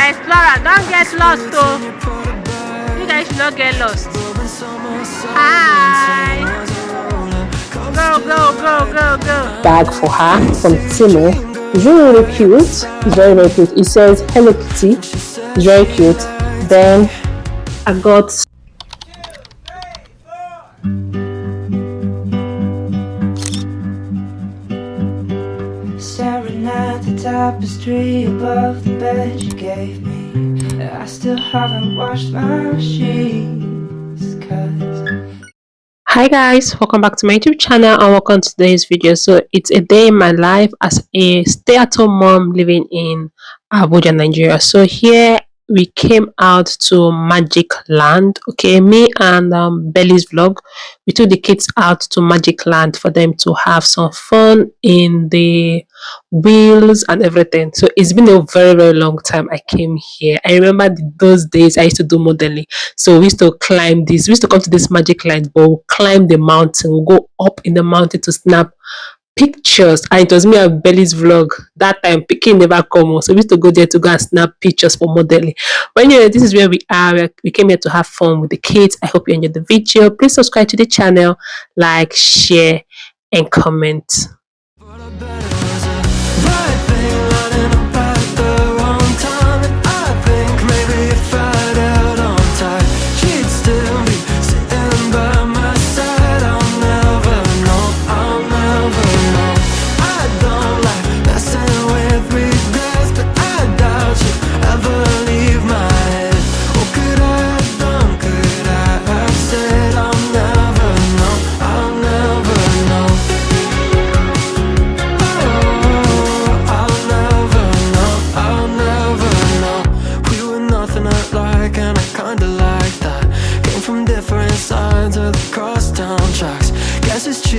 Explorer, don't get lost though. You guys should not get lost. Hi. Go. Bag for her from Temu. It's really cute. It's very cute. It says Hello Kitty. It's very cute. Then I got staring at the tapestry above the bed you gave me. I still haven't washed my sheets, 'cause Hi guys, welcome back to my YouTube channel and welcome to today's video. So it's a day in my life as a stay-at-home mom living in Abuja, Nigeria. So here we came out to Magicland. Okay, me and Belly's vlog, we took the kids out to Magicland for them to have some fun in the wheels and everything. So it's been a very long time I came here. I remember those days I used to do modeling. So we used to climb this, we used to come to this Magicland, but we'll climb the mountain, we'll go up in the mountain to snap pictures. And it was me and Belly's vlog that time. Picking never come, so we used to go there to go and snap pictures for modeling. But anyway, this is where we are. We came here to have fun with the kids. I hope you enjoyed the video. Please subscribe to the channel, like, share and comment.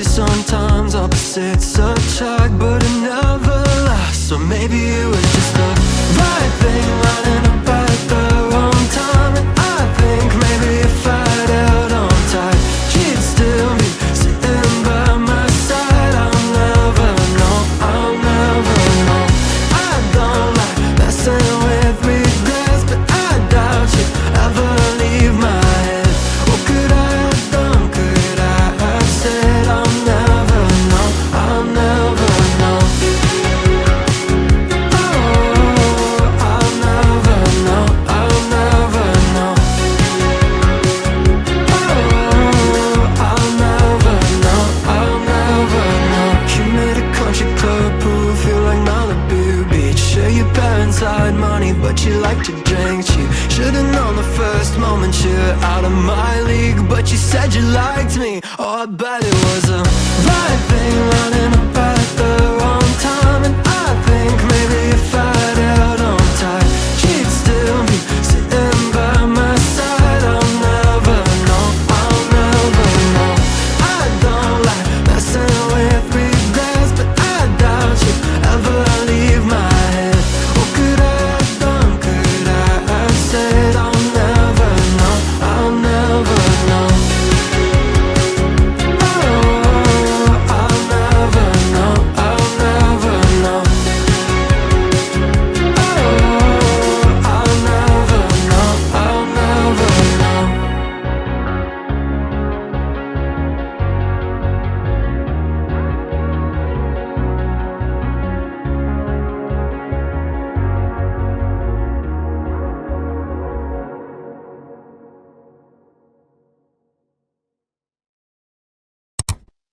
Sometimes opposites attract, but it never lasts. So maybe it was just the right thing lining up at the wrong time. And I think maybe if I'd held on tight, she'd still be sitting by my side. I'll never know, I'll never know. I don't like messing with regrets, but I doubt you'd ever leave my head. What could I have done? Could I have said I'll never know, I'll never know. Oh, I'll never know, I'll never know. Oh, I'll never know, I'll never know. You made a country club pool feel like Malibu Beach. Sure, your parents had money, but you like to drink cheap. Should've known the first moment you're out of my league, but you said you liked me. Oh, I bet it was a right thing running up at the wrong time. And I think maybe if I'd held on tight, she'd still be sitting by my side. I'll never know, I'll never know. I don't like messing with regrets, but I doubt you'd ever leave my head. What could I have done? Could I have said I'll never know, I'll never know.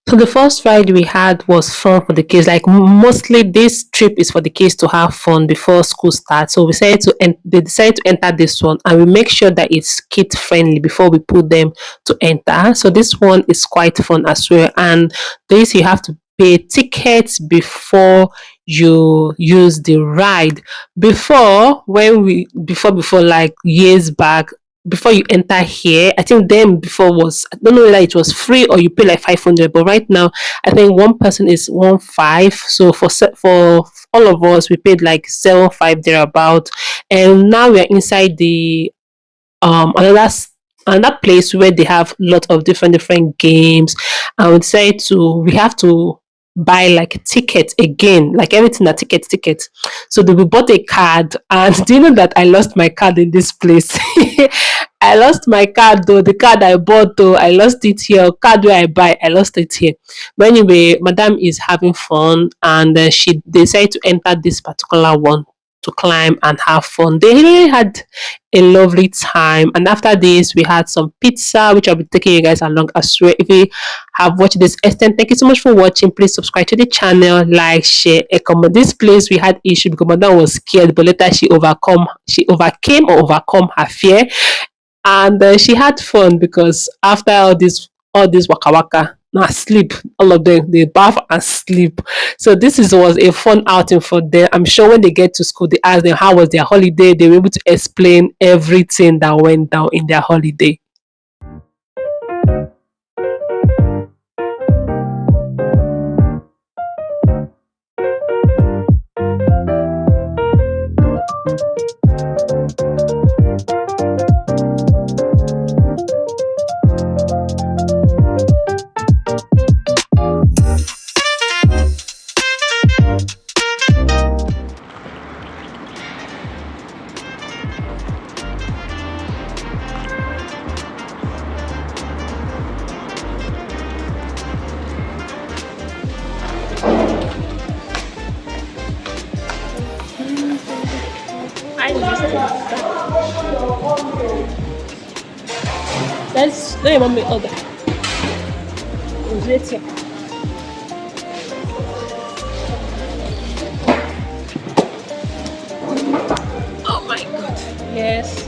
So the first ride we had was fun for the kids. Like mostly this trip is for the kids to have fun before school starts. So we decided they decided to enter this one, and we make sure that it's kid friendly before we put them to enter. So this one is quite fun as well. And this you have to pay tickets before you use the ride. Before like years back, before you enter here. I think then before was, I don't know whether it was free or you pay like 500, but right now I think one person is 1.5. So for all of us we paid like 7.5 thereabout, and now we are inside the another place where they have lot of different games. I would say to we have to buy like tickets again, like everything a ticket. So we bought a card, and do you know that I lost my card in this place? I lost my card though. The card I bought though, I lost it here. Card where I buy, I lost it here. But anyway, Madam is having fun, and she decided to enter this particular one to climb and have fun. They really had a lovely time. And after this, we had some pizza, which I'll be taking you guys along as well. If you have watched this extent, thank you so much for watching. Please subscribe to the channel, like, share, and comment. This place we had issue because Mother was scared, but later she overcame or overcome her fear, and she had fun because after all this waka waka, now sleep, all of them they bath and sleep. So was a fun outing for them. I'm sure when they get to school they ask them how was their holiday, they were able to explain everything that went down in their holiday. Let your mommy order. Oh my god. Yes.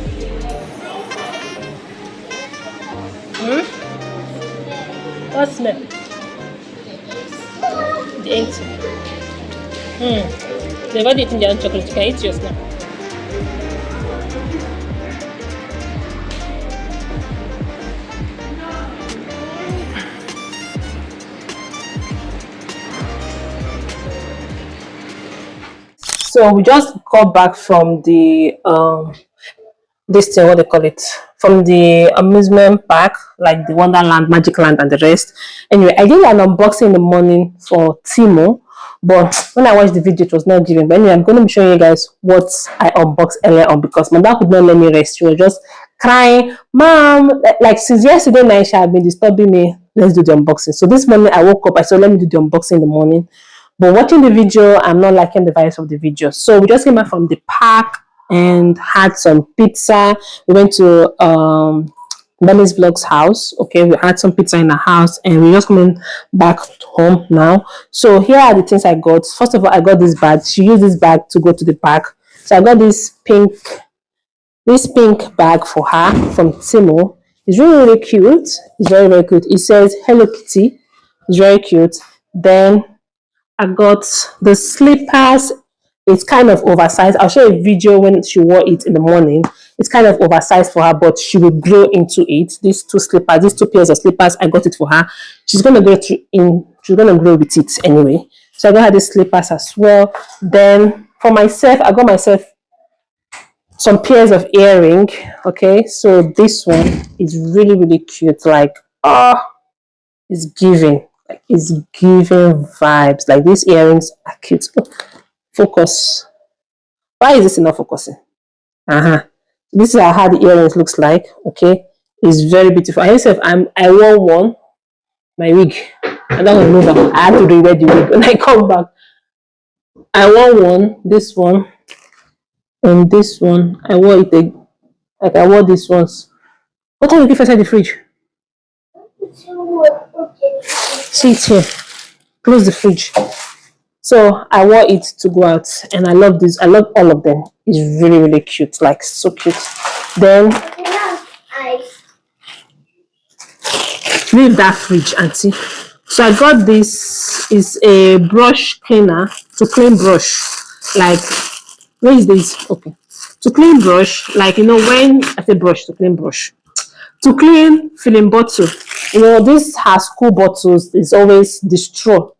What smell? The empty. They've already eaten their own chocolate. You can eat yours now. So we just got back from the this thing, what they call it, from the amusement park, like the Wonderland, Magicland, and the rest. Anyway, I did an unboxing in the morning for Temu, but when I watched the video, it was not giving. But anyway, I'm going to be showing you guys what I unboxed earlier on because my dad could not let me rest. She was just crying, "Mom, like since yesterday night, she had been disturbing me. Let's do the unboxing." So this morning, I woke up. I said, "Let me do the unboxing in the morning." But watching the video, I'm not liking the vibes of the video. So we just came back from the park and had some pizza. We went to Mommy's Vlog's house. Okay, we had some pizza in the house, and we're just coming back home now. So here are the things I got. First of all, I got this bag. She used this bag to go to the park. So I got this pink bag for her from Temu. It's really cute. It's very cute. It says Hello Kitty. It's very cute. Then I got the slippers. It's kind of oversized. I'll show you a video when she wore it in the morning. It's kind of oversized for her, but she will grow into it. These two pairs of slippers, I got it for her. She's gonna grow with it anyway. So I got her these slippers as well. Then for myself, I got myself some pairs of earring. Okay, so this one is really cute. Like, it's giving. It's giving vibes. Like, these earrings are cute. Oh, focus. Why is this not focusing? This is how the earrings looks like. Okay, it's very beautiful. I wore one, my wig. I don't move on. I had to rewear the wig when I come back. I wore one, this one, and this one. I wore it like I wore these ones. What are you looking for inside the fridge? See it here. Close the fridge. So I wore it to go out, and I love this. I love all of them. It's really cute, like so cute. Then leave that fridge, auntie. So I got this. Is a brush cleaner to clean brush. Like, where is this? Okay, to clean brush, like when I say brush, to clean brush, to clean filling bottle. This has cool bottles. It's always the straw.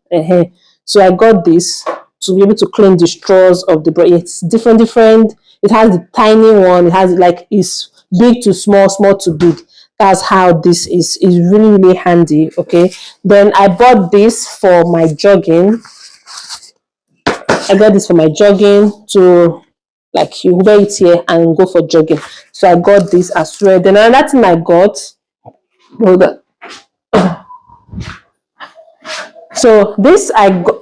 So I got this to be able to clean the straws of the brush. It's different. It has the tiny one. It has like it's big to small, small to big. That's how this is really handy. Okay. Then I bought this for my jogging. I got this for my jogging to like you wear it here and go for jogging. So I got this as well. Then another thing I got, hold on. So this I got.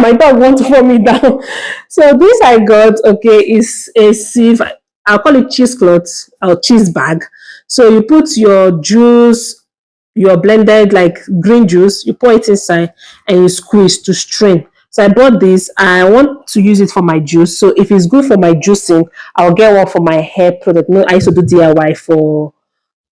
My dog wants to throw me down. So this I got, okay, is a sieve. I'll call it cheesecloth or cheese bag. So you put your juice, your blended like green juice, you pour it inside and you squeeze to strain. So I bought this. I want to use it for my juice. So if it's good for my juicing, I'll get one for my hair product. No, I used to do DIY for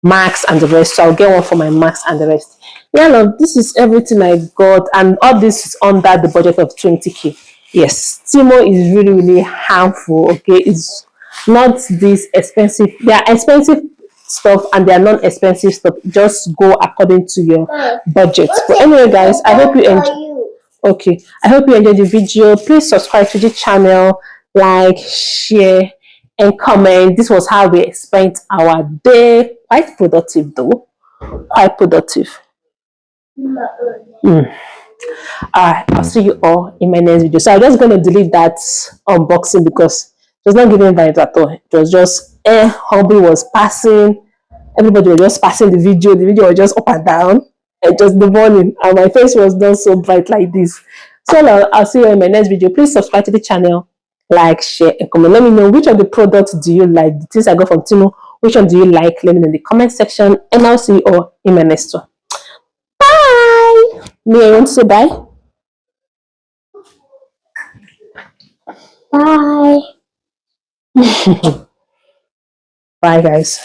Max and the rest. So I'll get one for my Max and the rest. Yeah, love, this is everything I got, and all this is under the budget of 20k. Yes, Temu is really harmful. Okay, it's not this expensive. They are expensive stuff and they are non-expensive stuff. Just go according to your budget. But anyway, guys, I hope you enjoy. Okay, I hope you enjoyed the video. Please subscribe to the channel, like, share, and comment. This was how we spent our day. Quite productive though. Quite productive. Alright, I'll see you all in my next video. So I'm just going to delete that unboxing because it was not giving vibes at all. It was just hobby was passing. Everybody was just passing the video. The video was just up and down. And just the morning. And my face was not so bright like this. So I'll see you in my next video. Please subscribe to the channel. Like, share, and comment. Let me know which of the products do you like. The things I got from Temu. Which one do you like? Let me know in the comment section. And I'll see you all in my next one. Bye. Me, I want to say bye. Bye. Bye, guys.